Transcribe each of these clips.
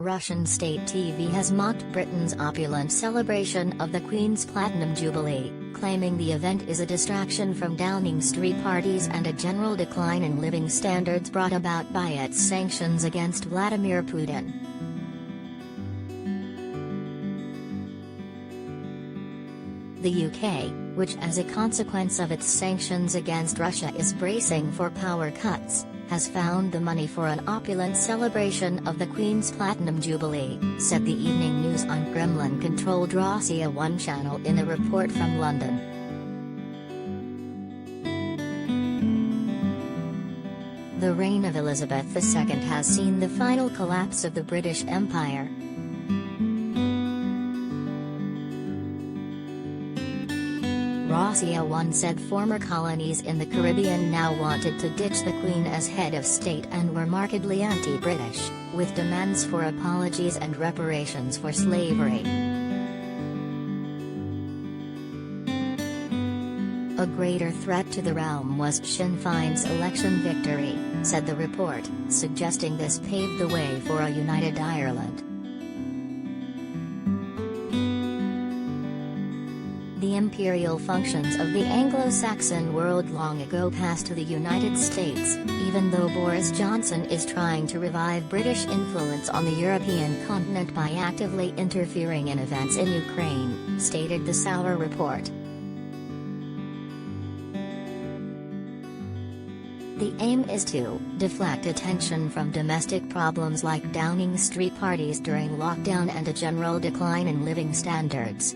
Russian state TV has mocked Britain's opulent celebration of the Queen's Platinum Jubilee, claiming the event is a distraction from Downing Street parties and a general decline in living standards brought about by its sanctions against Vladimir Putin. The UK, which as a consequence of its sanctions against Russia is bracing for power cuts, has found the money for an opulent celebration of the Queen's Platinum Jubilee, said the Evening News on Kremlin-controlled Russia 1 channel in a report from London. The reign of Elizabeth II has seen the final collapse of the British Empire. Russia 1 said former colonies in the Caribbean now wanted to ditch the Queen as head of state and were markedly anti-British, with demands for apologies and reparations for slavery. A greater threat to the realm was Sinn Féin's election victory, said the report, suggesting this paved the way for a united Ireland. The imperial functions of the Anglo-Saxon world long ago passed to the United States, even though Boris Johnson is trying to revive British influence on the European continent by actively interfering in events in Ukraine, stated the Sauer report. The aim is to deflect attention from domestic problems like Downing Street parties during lockdown and a general decline in living standards.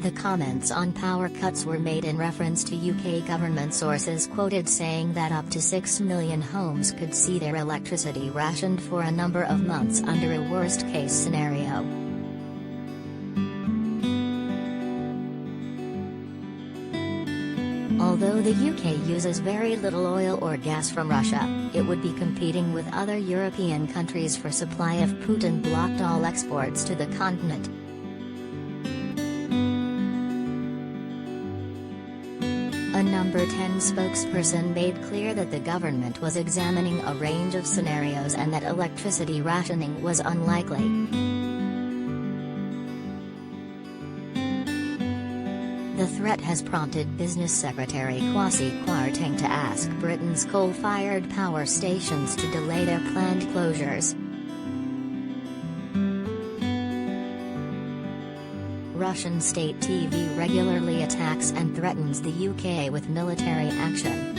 The comments on power cuts were made in reference to UK government sources quoted saying that up to 6 million homes could see their electricity rationed for a number of months under a worst-case scenario. Although the UK uses very little oil or gas from Russia, it would be competing with other European countries for supply if Putin blocked all exports to the continent. A number 10 spokesperson made clear that the government was examining a range of scenarios and that electricity rationing was unlikely. The threat has prompted Business Secretary Kwasi Kwarteng to ask Britain's coal-fired power stations to delay their planned closures. Russian state TV regularly attacks and threatens the UK with military action.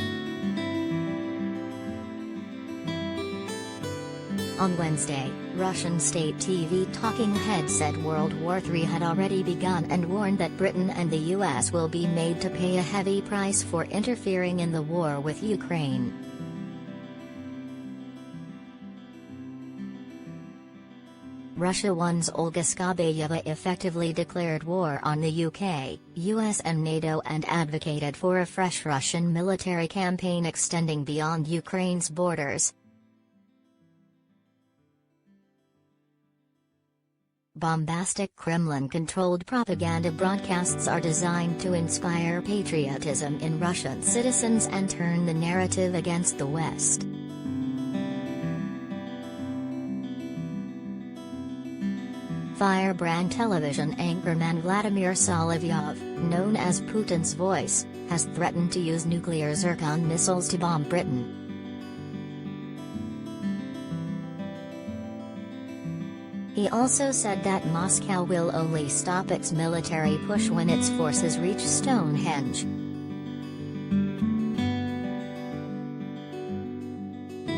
On Wednesday, Russian state TV talking head said World War III had already begun and warned that Britain and the US will be made to pay a heavy price for interfering in the war with Ukraine. Russia 1's Olga Skabayeva effectively declared war on the UK, US and NATO and advocated for a fresh Russian military campaign extending beyond Ukraine's borders. Bombastic Kremlin-controlled propaganda broadcasts are designed to inspire patriotism in Russian citizens and turn the narrative against the West. Firebrand television anchorman Vladimir Solovyov, known as Putin's voice, has threatened to use nuclear Zircon missiles to bomb Britain. He also said that Moscow will only stop its military push when its forces reach Stonehenge.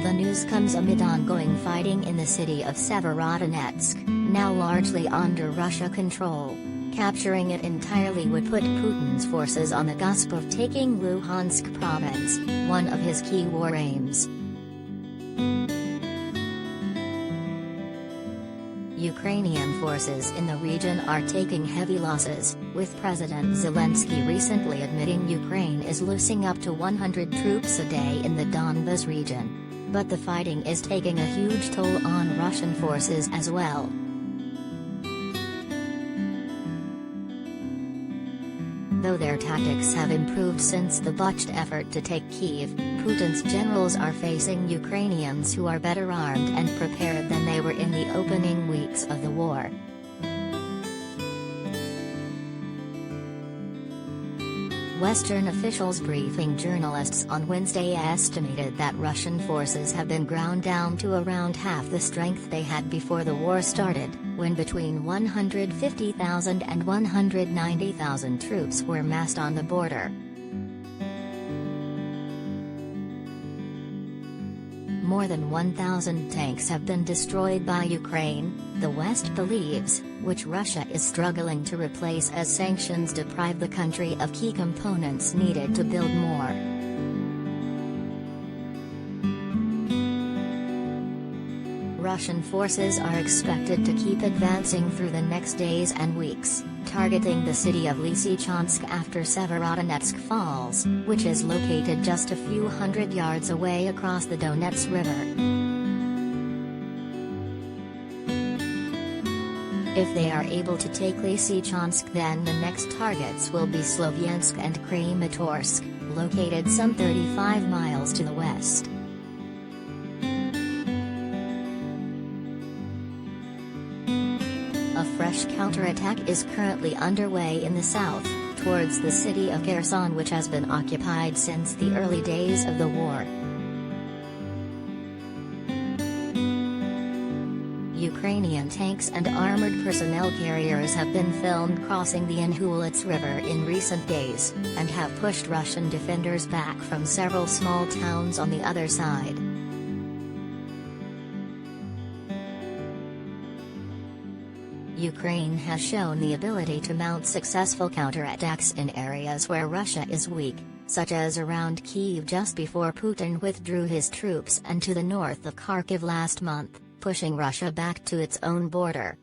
The news comes amid ongoing fighting in the city of Severodonetsk, now largely under Russia control. Capturing it entirely would put Putin's forces on the cusp of taking Luhansk province, one of his key war aims. Ukrainian forces in the region are taking heavy losses, with President Zelensky recently admitting Ukraine is losing up to 100 troops a day in the Donbas region. But the fighting is taking a huge toll on Russian forces as well. Though their tactics have improved since the botched effort to take Kyiv, Putin's generals are facing Ukrainians who are better armed and prepared than they were in the opening weeks of the war. Western officials briefing journalists on Wednesday estimated that Russian forces have been ground down to around half the strength they had before the war started, when between 150,000 and 190,000 troops were massed on the border. More than 1,000 tanks have been destroyed by Ukraine, the West believes, which Russia is struggling to replace as sanctions deprive the country of key components needed to build more. Russian forces are expected to keep advancing through the next days and weeks, targeting the city of Lysychansk after Severodonetsk falls, which is located just a few hundred yards away across the Donets River. If they are able to take Lysychansk, then the next targets will be Sloviansk and Kramatorsk, located some 35 miles to the west. A fresh counterattack is currently underway in the south, towards the city of Kherson, which has been occupied since the early days of the war. Ukrainian tanks and armored personnel carriers have been filmed crossing the Inhulets River in recent days, and have pushed Russian defenders back from several small towns on the other side. Ukraine has shown the ability to mount successful counterattacks in areas where Russia is weak, such as around Kyiv just before Putin withdrew his troops, and to the north of Kharkiv last month, pushing Russia back to its own border.